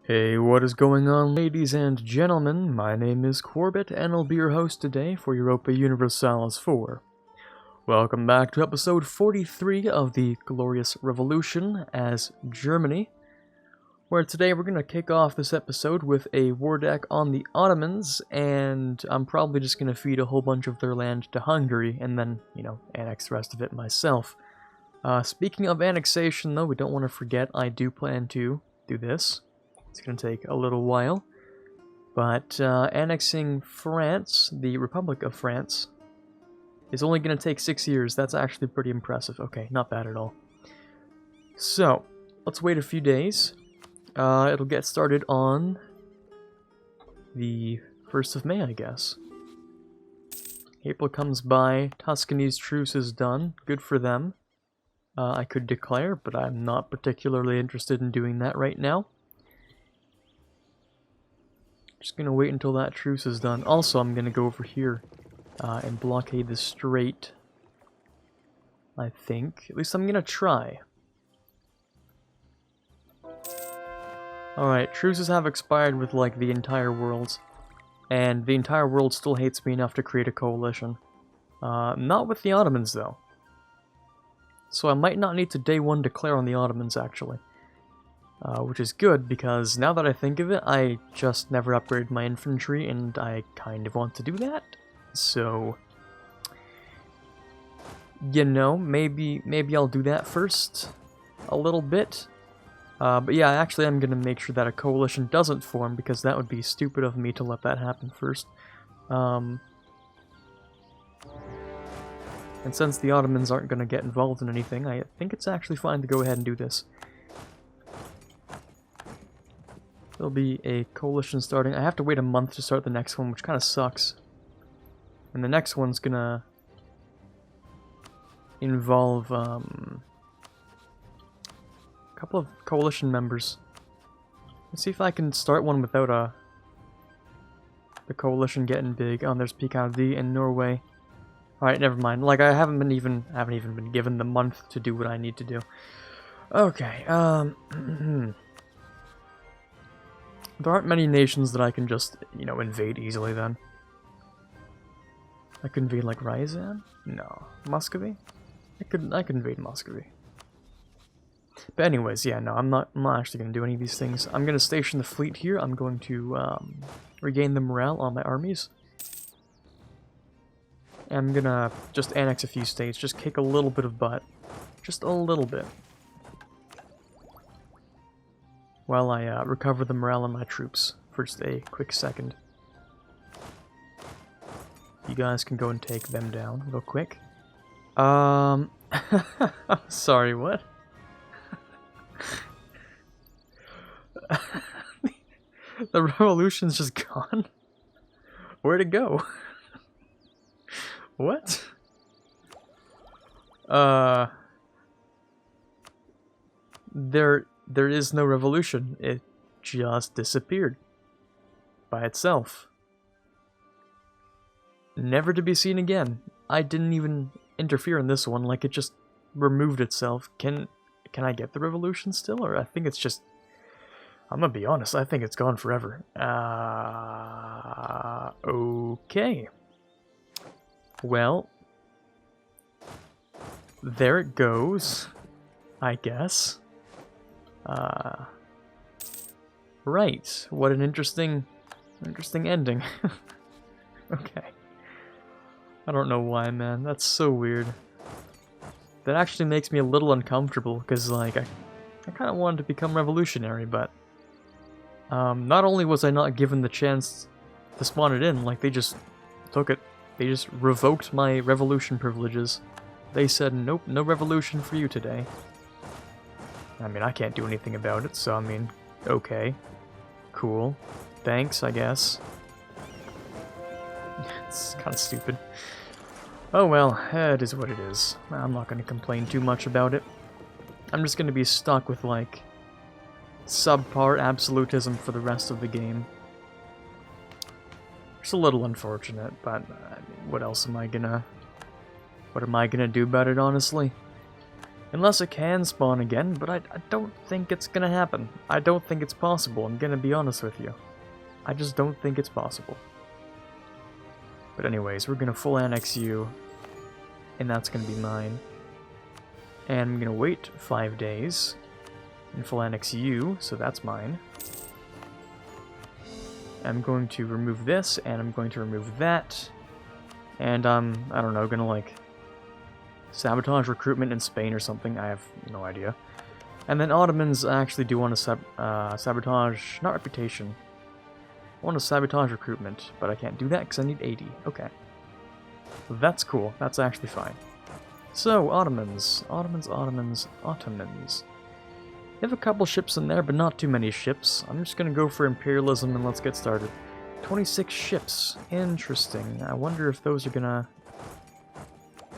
Hey, what is going on, ladies and gentlemen? My name is Quarbit, and I'll be your host today for Europa Universalis 4. Welcome back to episode 43 of the Glorious Revolution as Germany, where today we're going to kick off this episode with a war deck on the Ottomans, and I'm probably just going to feed a whole bunch of their land to Hungary, and then, annex the rest of it myself. Speaking of annexation, though, we don't want to forget I do plan to do this. It's going to take a little while, but annexing France, the Republic of France, is only going to take 6 years. That's actually pretty impressive. Okay, not bad at all. So, let's wait a few days. It'll get started on the 1st of May, I guess. April comes by, Tuscany's truce is done, good for them. I could declare, but I'm not particularly interested in doing that right now. Just gonna wait until that truce is done. Also, I'm gonna go over here and blockade the strait. I think. At least I'm gonna try. Alright, truces have expired with, like, the entire world. And the entire world still hates me enough to create a coalition. Not with the Ottomans, though. So I might not need to day one declare on the Ottomans, actually. Which is good, because now that I think of it, I just never upgraded my infantry, and I kind of want to do that. So, maybe I'll do that first, a little bit. But yeah, actually I'm going to make sure that a coalition doesn't form, because that would be stupid of me to let that happen first. And since the Ottomans aren't going to get involved in anything, I think it's actually fine to go ahead and do this. There'll be a coalition starting. I have to wait a month to start the next one, which kind of sucks. And the next one's gonna involve a couple of coalition members. Let's see if I can start one without the coalition getting big. Oh, there's Picardy and Norway. All right, never mind. Like I haven't even been given the month to do what I need to do. Okay. There aren't many nations that I can just, invade easily then. I could invade, like, Ryazan? No. Muscovy? I could invade Muscovy. But anyways, yeah, no, I'm not actually going to do any of these things. I'm going to station the fleet here. I'm going to regain the morale on my armies. And I'm going to just annex a few states, just kick a little bit of butt. Just a little bit. While I recover the morale of my troops for just a quick second. You guys can go and take them down real quick. Sorry, what? The revolution's just gone? Where'd it go? What? There is no revolution. It just disappeared. By itself. Never to be seen again. I didn't even interfere in this one, like it just removed itself. Can I get the revolution still? Or I think it's just... I'm gonna be honest, I think it's gone forever. Okay. Well. There it goes. I guess. Right. What an interesting ending. Okay. I don't know why, man. That's so weird. That actually makes me a little uncomfortable, because, like, I kind of wanted to become revolutionary, but... not only was I not given the chance to spawn it in, like, they just took it. They just revoked my revolution privileges. They said, nope, no revolution for you today. I mean, I can't do anything about it, so I mean, okay. Cool. Thanks, I guess. It's kind of stupid. Oh well, it is what it is. I'm not going to complain too much about it. I'm just going to be stuck with, like, subpar absolutism for the rest of the game. It's a little unfortunate, but I mean, what else am I gonna... What am I gonna do about it, honestly? Unless it can spawn again, but I don't think it's gonna happen. I don't think it's possible, I'm gonna be honest with you. I just don't think it's possible. But anyways, we're gonna full annex you, and that's gonna be mine. And I'm gonna wait 5 days, and full annex you, so that's mine. I'm going to remove this, and I'm going to remove that. And I don't know, gonna like sabotage recruitment in Spain or something, I have no idea. And then Ottomans, I actually do want to sabotage, not reputation. I want to sabotage recruitment, but I can't do that because I need 80. Okay. That's cool, that's actually fine. So, Ottomans. They have a couple ships in there, but not too many ships. I'm just gonna go for imperialism and let's get started. 26 ships. Interesting. I wonder if those are gonna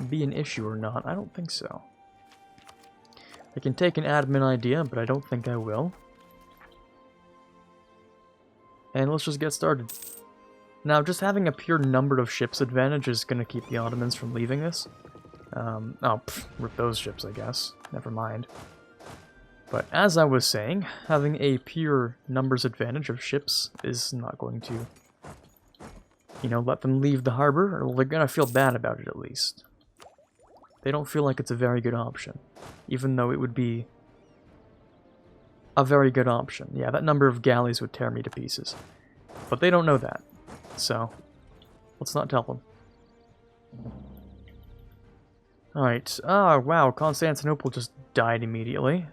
be an issue or not. I don't think so. I can take an admin idea, but I don't think I will. And let's just get started. Now, just having a pure number of ships advantage is gonna keep the Ottomans from leaving us. Rip those ships, I guess. Never mind. But as I was saying, having a pure numbers advantage of ships is not going to, you know, let them leave the harbor, or they're gonna feel bad about it at least. They don't feel like it's a very good option, even though it would be a very good option. Yeah, that number of galleys would tear me to pieces. But they don't know that, so let's not tell them. Alright, wow, Constantinople just died immediately.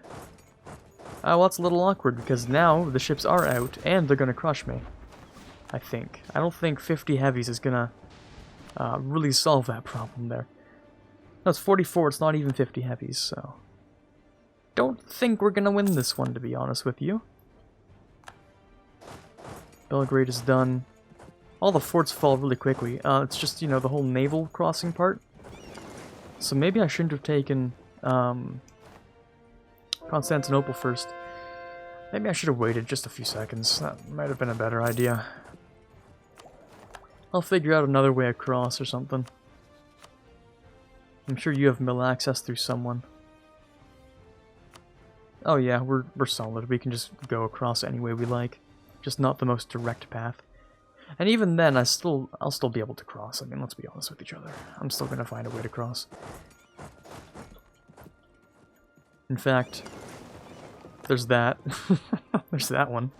Well, that's a little awkward, because now the ships are out, and they're gonna crush me. I think. I don't think 50 heavies is gonna really solve that problem there. No, it's 44, it's not even 50 heavies, so... Don't think we're gonna win this one, to be honest with you. Belgrade is done. All the forts fall really quickly. It's just, you know, the whole naval crossing part. So maybe I shouldn't have taken Constantinople first. Maybe I should have waited just a few seconds. That might have been a better idea. I'll figure out another way across or something. I'm sure you have mill access through someone. Oh yeah, we're solid. We can just go across any way we like. Just not the most direct path. And even then, I'll still be able to cross. I mean, let's be honest with each other. I'm still gonna find a way to cross. In fact, there's that. There's that one.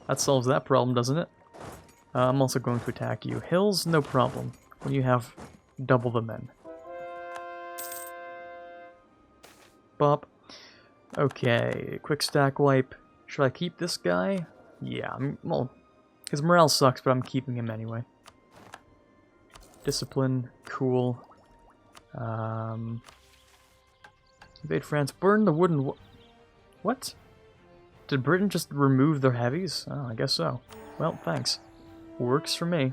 That solves that problem, doesn't it? I'm also going to attack you. Hills, no problem. When you have double the men. Bop. Okay, quick stack wipe. Should I keep this guy? Yeah, well, his morale sucks, but I'm keeping him anyway. Discipline, cool. Invade France, burn the wooden what? Did Britain just remove their heavies? Oh, I guess so. Well, thanks. Works for me.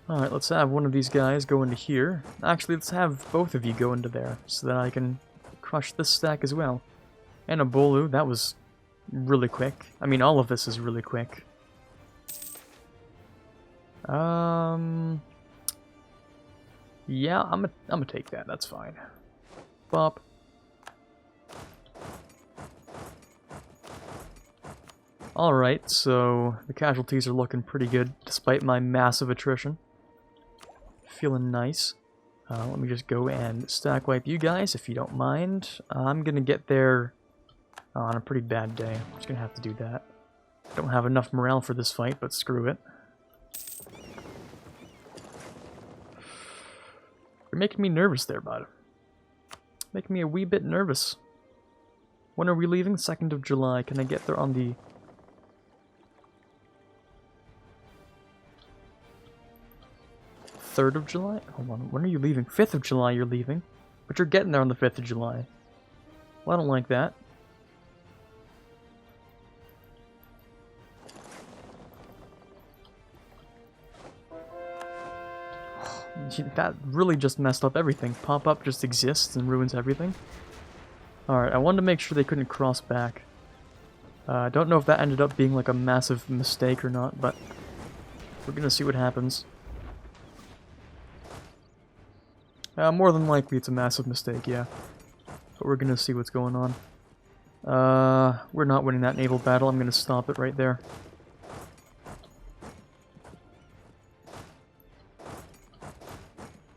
Alright, let's have one of these guys go into here. Actually, let's have both of you go into there, so that I can crush this stack as well. And a Bolu, that was really quick. I mean, all of this is really quick. Yeah, I'm gonna take that, that's fine. Bop. Alright, so the casualties are looking pretty good, despite my massive attrition. Feeling nice. Let me just go and stack wipe you guys, if you don't mind. I'm gonna get there on a pretty bad day. I'm just gonna have to do that. Don't have enough morale for this fight, but screw it. You're making me nervous there, bud. Making me a wee bit nervous. When are we leaving? 2nd of July. Can I get there on the... Third of July? Hold on, when are you leaving? 5th of July you're leaving. But you're getting there on the 5th of July. Well, I don't like that. That really just messed up everything. Pop-up just exists and ruins everything. Alright, I wanted to make sure they couldn't cross back. I don't know if that ended up being like a massive mistake or not, but we're gonna see what happens. More than likely it's a massive mistake, yeah. But we're gonna see what's going on. We're not winning that naval battle. I'm gonna stop it right there.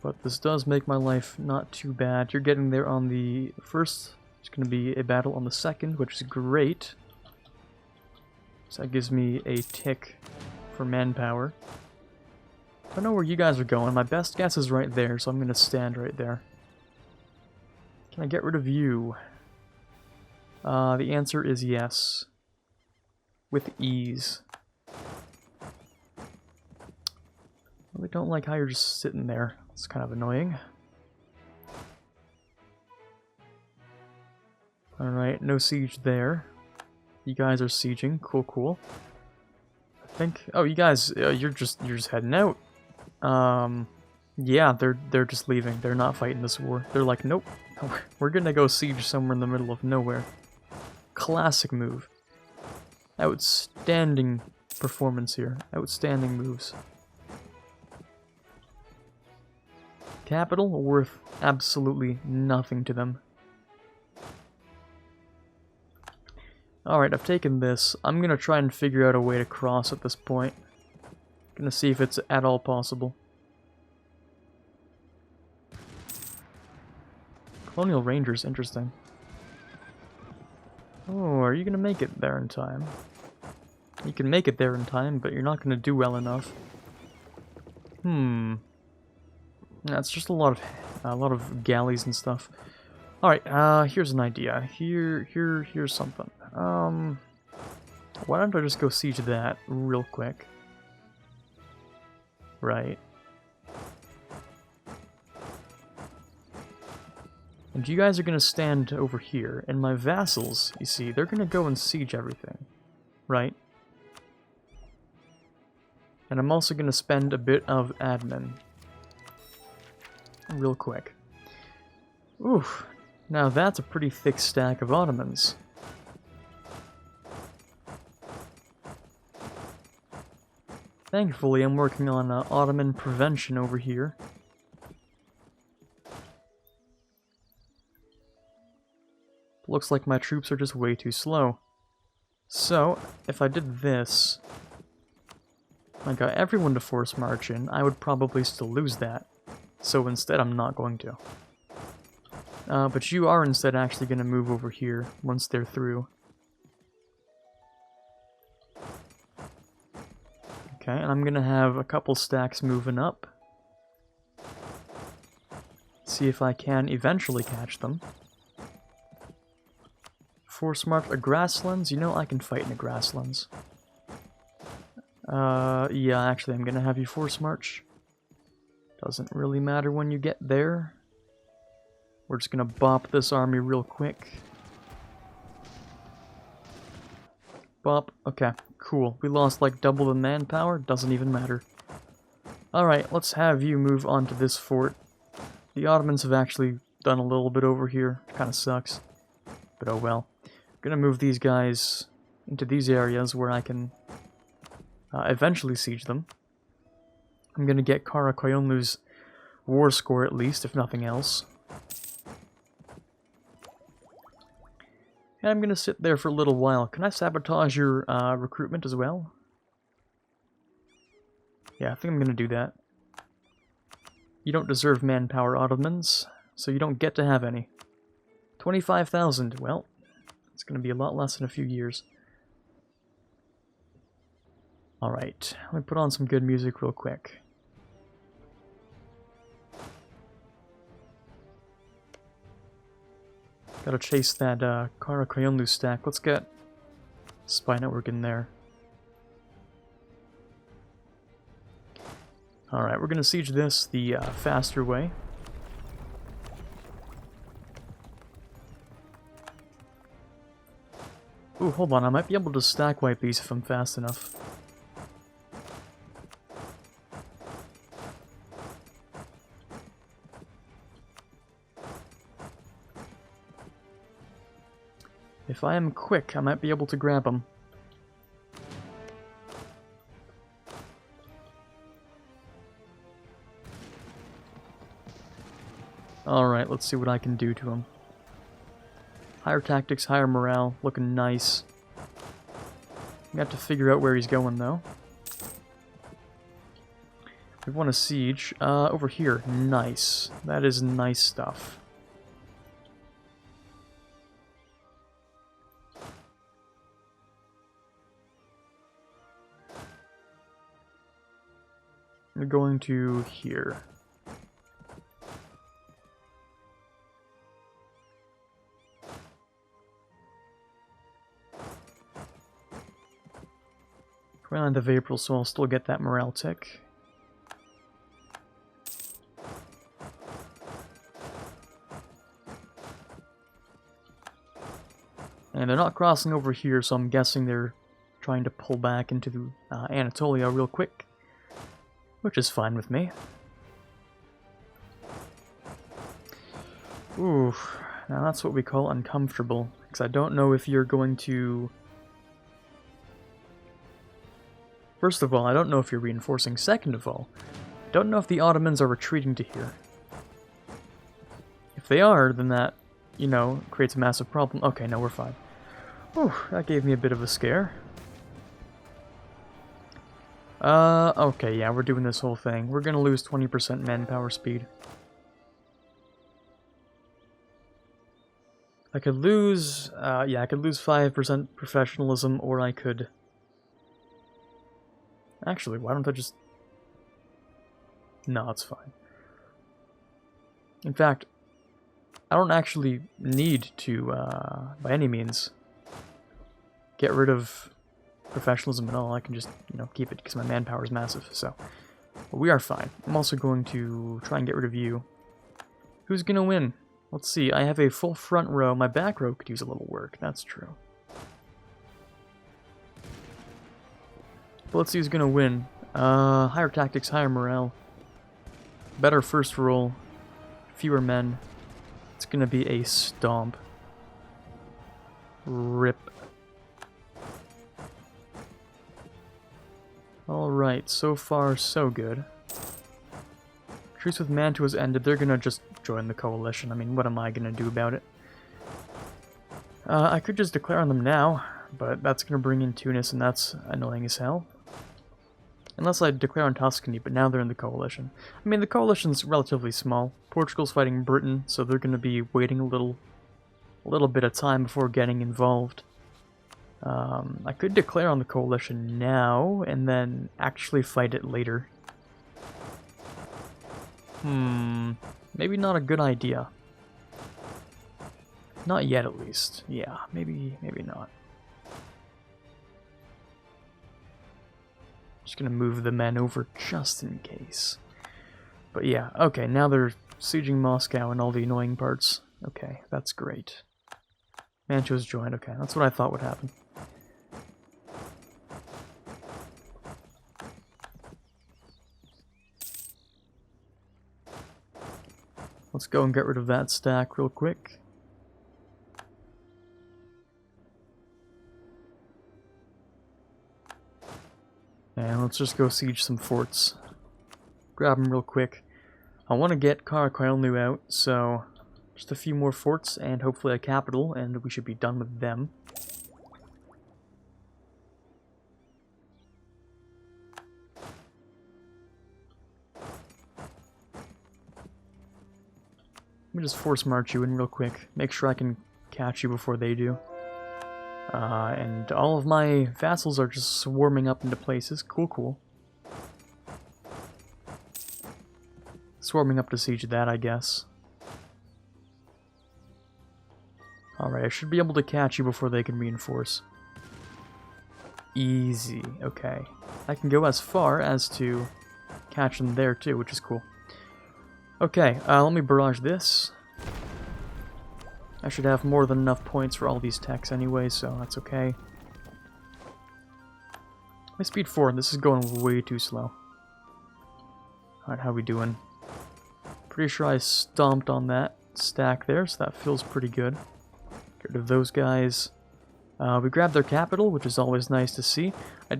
But this does make my life not too bad. You're getting there on the first. There's gonna be a battle on the second, which is great. So that gives me a tick for manpower. I don't know where you guys are going. My best guess is right there, so I'm gonna stand right there. Can I get rid of you? The answer is yes. With ease. I really don't like how you're just sitting there. It's kind of annoying. Alright, no siege there. You guys are sieging. Cool, cool. I think... Oh, you guys, you're just heading out. Yeah, they're just leaving. They're not fighting this war. They're like, nope. We're gonna go siege somewhere in the middle of nowhere. Classic move. Outstanding performance here. Outstanding moves. Capital worth absolutely nothing to them. Alright, I've taken this. I'm gonna try and figure out a way to cross at this point. Gonna see if it's at all possible. Colonial Rangers, interesting. Oh, are you gonna make it there in time? You can make it there in time, but you're not gonna do well enough. That's just a lot of galleys and stuff. Alright, here's an idea. Here's something. Why don't I just go siege that real quick? Right. And you guys are gonna stand over here, and my vassals, you see, they're gonna go and siege everything. Right? And I'm also gonna spend a bit of admin. Real quick. Oof. Now that's a pretty thick stack of Ottomans. Thankfully, I'm working on Ottoman prevention over here. Looks like my troops are just way too slow. So, if I did this, I got everyone to force march in, I would probably still lose that. So instead, I'm not going to. But you are instead actually going to move over here once they're through. Okay, and I'm going to have a couple stacks moving up. See if I can eventually catch them. Force march a grasslands? You know I can fight in a grasslands. Yeah, actually I'm going to have you force march. Doesn't really matter when you get there. We're just gonna bop this army real quick. Bop. Okay, cool. We lost like double the manpower. Doesn't even matter. Alright, let's have you move on to this fort. The Ottomans have actually done a little bit over here. Kinda sucks. But oh well. Gonna move these guys into these areas where I can eventually siege them. I'm gonna get Karakoyunlu's war score at least, if nothing else. And I'm gonna sit there for a little while. Can I sabotage your recruitment as well? Yeah, I think I'm gonna do that. You don't deserve manpower, Ottomans, so you don't get to have any. 25,000, well, it's gonna be a lot less in a few years. Alright, let me put on some good music real quick. Gotta chase that Karakoyunlu stack. Let's get spy network in there. Alright, we're gonna siege this the faster way. Ooh, hold on, I might be able to stack wipe these if I'm fast enough. If I am quick, I might be able to grab them. Alright, let's see what I can do to him. Higher tactics, higher morale, looking nice. We have to figure out where he's going, though. We want a siege. Over here. Nice. That is nice stuff. We're going to here. Around of April, so I'll still get that morale tick. And they're not crossing over here, so I'm guessing they're trying to pull back into Anatolia real quick, which is fine with me. Ooh, now that's what we call uncomfortable, because I don't know if you're going to... First of all, I don't know if you're reinforcing. Second of all, I don't know if the Ottomans are retreating to here. If they are, then that, you know, creates a massive problem. Okay, no, we're fine. Whew, that gave me a bit of a scare. Okay, yeah, we're doing this whole thing. We're gonna lose 20% manpower speed. I could lose, yeah, I could lose 5% professionalism, or I could... Actually, why don't I just... No, it's fine. In fact, I don't actually need to, by any means, get rid of professionalism at all. I can just, you know, keep it because my manpower is massive, so... But we are fine. I'm also going to try and get rid of you. Who's gonna win? Let's see, I have a full front row. My back row could use a little work, that's true. But let's see who's gonna win. Higher tactics, higher morale. Better first roll. Fewer men. It's gonna be a stomp. Rip. Alright, so far so good. Truce with Mantua's ended. They're gonna just join the coalition. I mean, what am I gonna do about it? I could just declare on them now, but that's gonna bring in Tunis, and that's annoying as hell. Unless I declare on Tuscany, but now they're in the coalition. I mean, the coalition's relatively small. Portugal's fighting Britain, so they're gonna be waiting a little bit of time before getting involved. I could declare on the coalition now, and then actually fight it later. Maybe not a good idea. Not yet, at least. Yeah, maybe not. Just gonna move the men over just in case. But yeah, okay, now they're sieging Moscow and all the annoying parts. Okay, that's great. Mantua's joined, okay, that's what I thought would happen. Let's go and get rid of that stack real quick. And let's just go siege some forts. Grab them real quick. I want to get Karakoyunlu out, so just a few more forts and hopefully a capital, and we should be done with them. Let me just force march you in real quick. Make sure I can catch you before they do. And all of my vassals are just swarming up into places. Cool, cool. Swarming up to siege that, I guess. Alright, I should be able to catch you before they can reinforce. Easy, okay. I can go as far as to catch them there too, which is cool. Okay, let me barrage this. I should have more than enough points for all these techs anyway, so that's okay. My speed 4, this is going way too slow. Alright, how we doing? Pretty sure I stomped on that stack there, so that feels pretty good. Get rid of those guys. We grabbed their capital, which is always nice to see. I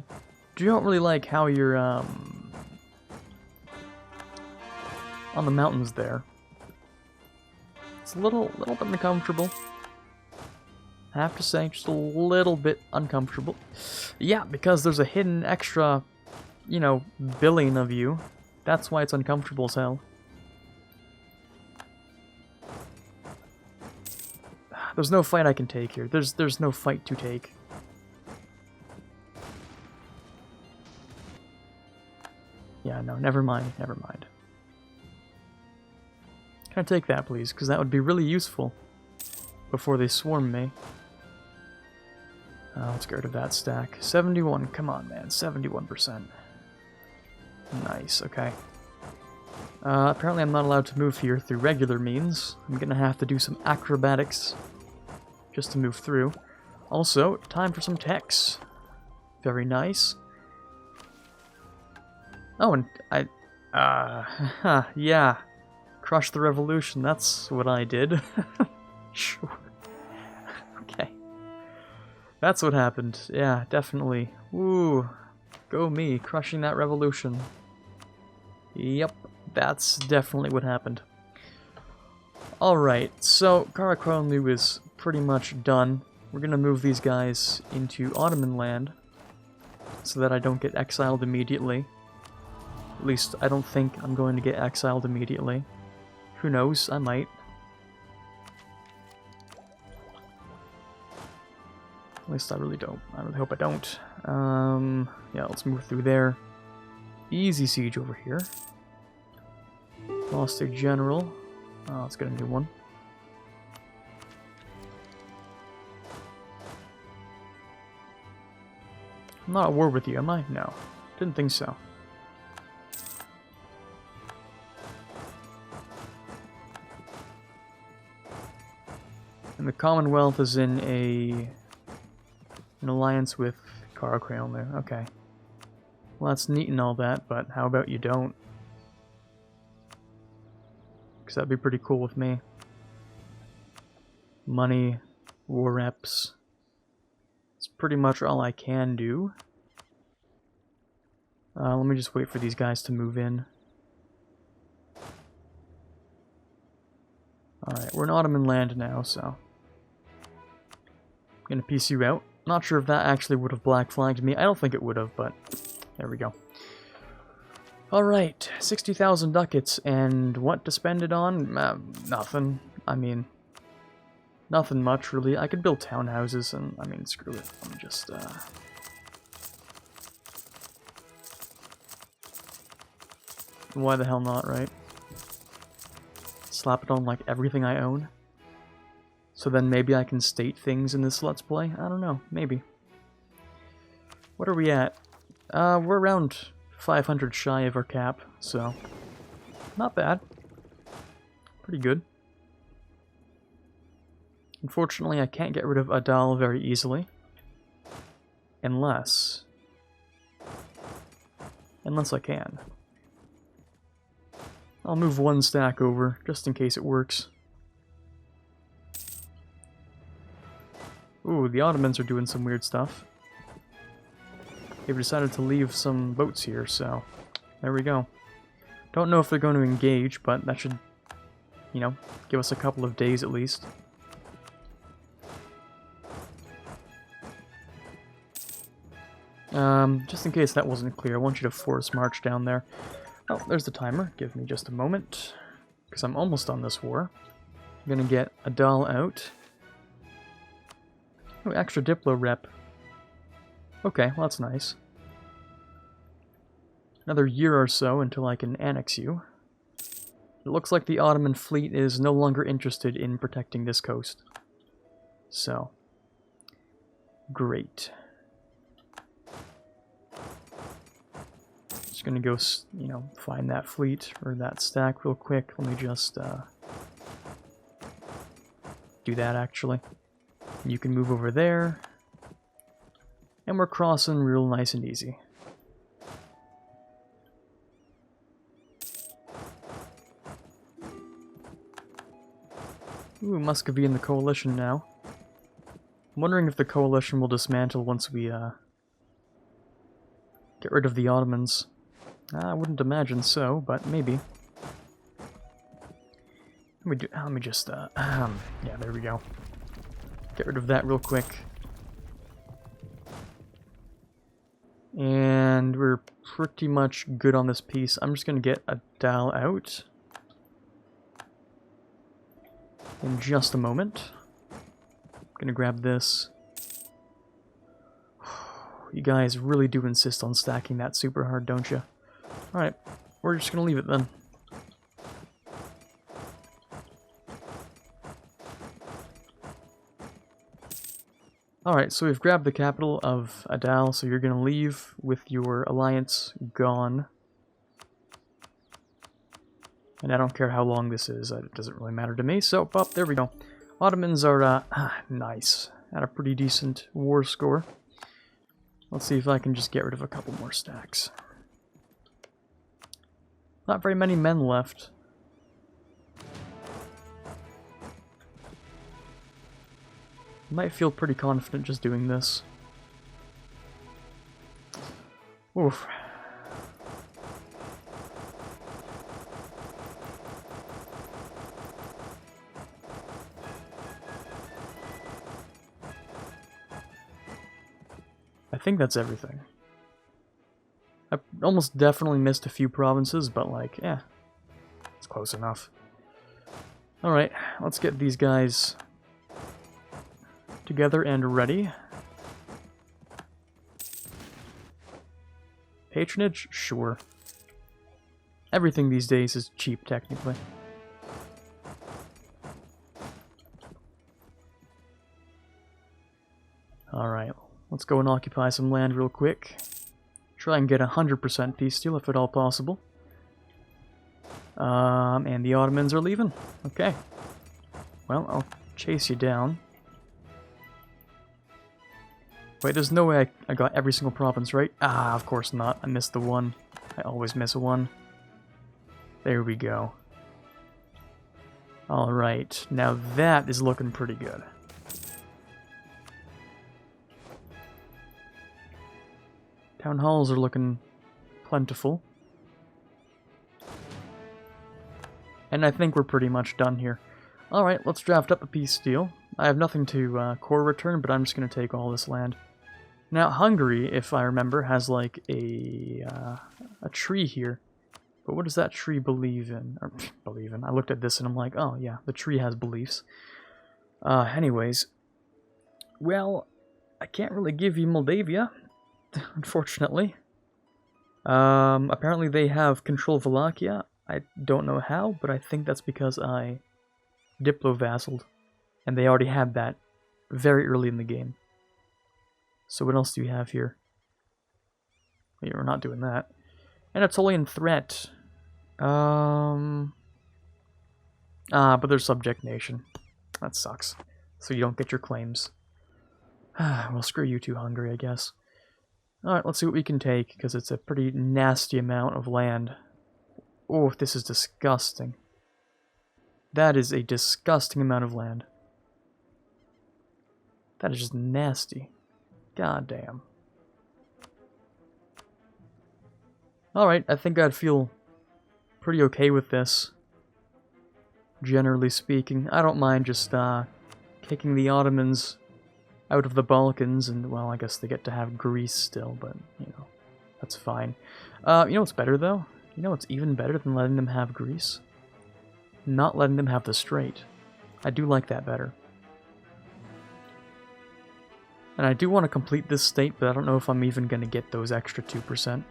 don't really like how you're on the mountains there. It's a little bit uncomfortable. I have to say, just a little bit uncomfortable. Yeah, because there's a hidden extra, you know, billion of you. That's why it's uncomfortable as hell. There's no fight I can take here. There's no fight to take. Yeah, no, never mind, never mind. Can I take that, please? Because that would be really useful before they swarm me. Let's get rid of that stack. 71, come on, man, 71%. Nice, okay. Apparently I'm not allowed to move here through regular means. I'm gonna have to do some acrobatics just to move through. Also, time for some techs. Very nice. Oh, and yeah. Crush the revolution, that's what I did. Sure. Okay. That's what happened. Yeah, definitely. Woo. Go me, crushing that revolution. Yep, that's definitely what happened. Alright, so Karakorum is pretty much done. We're gonna move these guys into Ottoman land so that I don't get exiled immediately. At least, I don't think I'm going to get exiled immediately. Who knows? I might. At least I really don't. I really hope I don't. Yeah, let's move through there. Easy siege over here. Lost a general. Let's get a new one. I'm not at war with you, am I? No. Didn't think so. And the Commonwealth is in an alliance with Karakorum there. Okay. Well, that's neat and all that, but how about you don't? Because that'd be pretty cool with me. Money, war reps. It's pretty much all I can do. Let me just wait for these guys to move in. Alright, we're in Ottoman land now, so I'm gonna piece you out. Not sure if that actually would have black flagged me. I don't think it would have, but there we go. Alright, 60,000 ducats, and what to spend it on? Nothing. I mean, nothing much, really. I could build townhouses, and, I mean, screw it. I'm just, why the hell not, right? Slap it on, like, everything I own. So then maybe I can state things in this Let's Play? I don't know, maybe. What are we at? We're around 500 shy of our cap, so not bad. Pretty good. Unfortunately, I can't get rid of Adal very easily. Unless I can. I'll move one stack over, just in case it works. Ooh, the Ottomans are doing some weird stuff. They've decided to leave some boats here, so there we go. Don't know if they're going to engage, but that should, you know, give us a couple of days at least. Just in case that wasn't clear, I want you to force march down there. Oh, there's the timer. Give me just a moment, because I'm almost on this war. I'm gonna get Adal out. Oh, extra Diplo rep. Okay, well that's nice. Another year or so until I can annex you. It looks like the Ottoman fleet is no longer interested in protecting this coast. So, great. Just gonna go, you know, find that fleet, or that stack real quick. Let me just, do that actually. You can move over there. And we're crossing real nice and easy. Ooh, Muscovy in the coalition now. I'm wondering if the coalition will dismantle once we, get rid of the Ottomans. I wouldn't imagine so, but maybe. Let me just, yeah, there we go. Get rid of that real quick. And we're pretty much good on this piece. I'm just gonna get a dowel out in just a moment. I'm gonna grab this. You guys really do insist on stacking that super hard, don't you? Alright, we're just gonna leave it then. Alright, so we've grabbed the capital of Adal, so you're gonna leave with your alliance gone. And I don't care how long this is, it doesn't really matter to me, so, there we go. Ottomans are, nice. Had a pretty decent war score. Let's see if I can just get rid of a couple more stacks. Not very many men left. Might feel pretty confident just doing this. Oof. I think that's everything. I almost definitely missed a few provinces, but like, yeah, it's close enough. Alright, let's get these guys together and ready. Patronage? Sure. Everything these days is cheap, technically. Alright, let's go and occupy some land real quick. Try and get 100% peace deal if at all possible. And the Ottomans are leaving. Okay. Well, I'll chase you down. Wait, there's no way I got every single province, right? Ah, of course not. I missed the one. I always miss one. There we go. Alright, now that is looking pretty good. Town halls are looking plentiful. And I think we're pretty much done here. Alright, let's draft up a peace deal. I have nothing to core return, but I'm just going to take all this land. Now, Hungary, if I remember, has like a tree here. But what does that tree believe in? Or, believe in? I looked at this and I'm like, oh yeah, the tree has beliefs. Anyways. Well, I can't really give you Moldavia, unfortunately. Apparently they have control of Wallachia. I don't know how, but I think that's because I diplo-vassaled. And they already had that very early in the game. So what else do you have here? Yeah, we're not doing that. Anatolian threat. But they're subject nation. That sucks. So you don't get your claims. Well, screw you too, Hungary, I guess. Alright, let's see what we can take, because it's a pretty nasty amount of land. Oh, this is disgusting. That is a disgusting amount of land. That is just nasty. God damn. Alright, I think I'd feel pretty okay with this. Generally speaking. I don't mind just kicking the Ottomans out of the Balkans, and, well, I guess they get to have Greece still, but, you know, that's fine. You know what's better, though? You know what's even better than letting them have Greece? Not letting them have the Strait. I do like that better. And I do want to complete this state, but I don't know if I'm even going to get those extra 2%.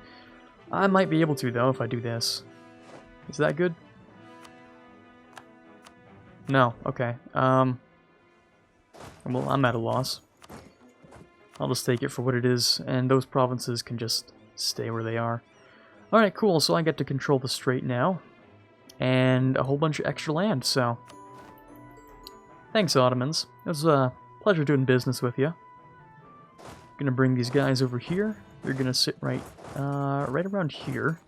I might be able to, though, if I do this. Is that good? No, okay. Well, I'm at a loss. I'll just take it for what it is, and those provinces can just stay where they are. Alright, cool, so I get to control the Strait now. And a whole bunch of extra land, so... Thanks, Ottomans. It was a pleasure doing business with you. Gonna bring these guys over here. You're gonna sit right around here.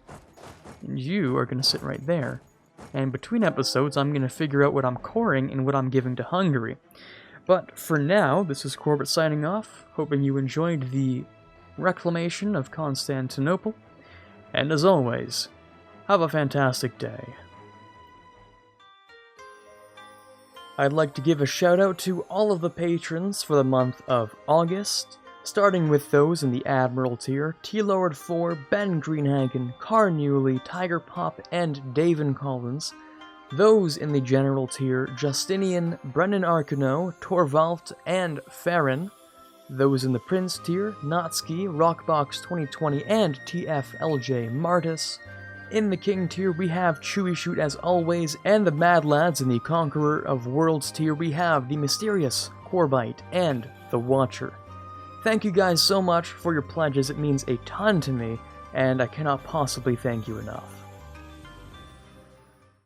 And you are gonna sit right there. And between episodes, I'm gonna figure out what I'm coring and what I'm giving to Hungary. But for now, this is Quarbit signing off, hoping you enjoyed the reclamation of Constantinople. And as always, have a fantastic day. I'd like to give a shout out to all of the patrons for the month of August, starting with those in the Admiral tier: T-Lord 4, Ben Greenhagen, Carnewley, Tiger Pop, and Davin Collins. Those in the General tier: Justinian, Brennan Arcano, Torvald, and Farron. Those in the Prince tier: Natsuki, Rockbox 2020, and TFLJ Martis. In the King tier, we have Chewy Shoot as always, and the Mad Lads in the Conqueror of Worlds tier, we have the Mysterious, Quarbit, and the Watcher. Thank you guys so much for your pledges, it means a ton to me, and I cannot possibly thank you enough.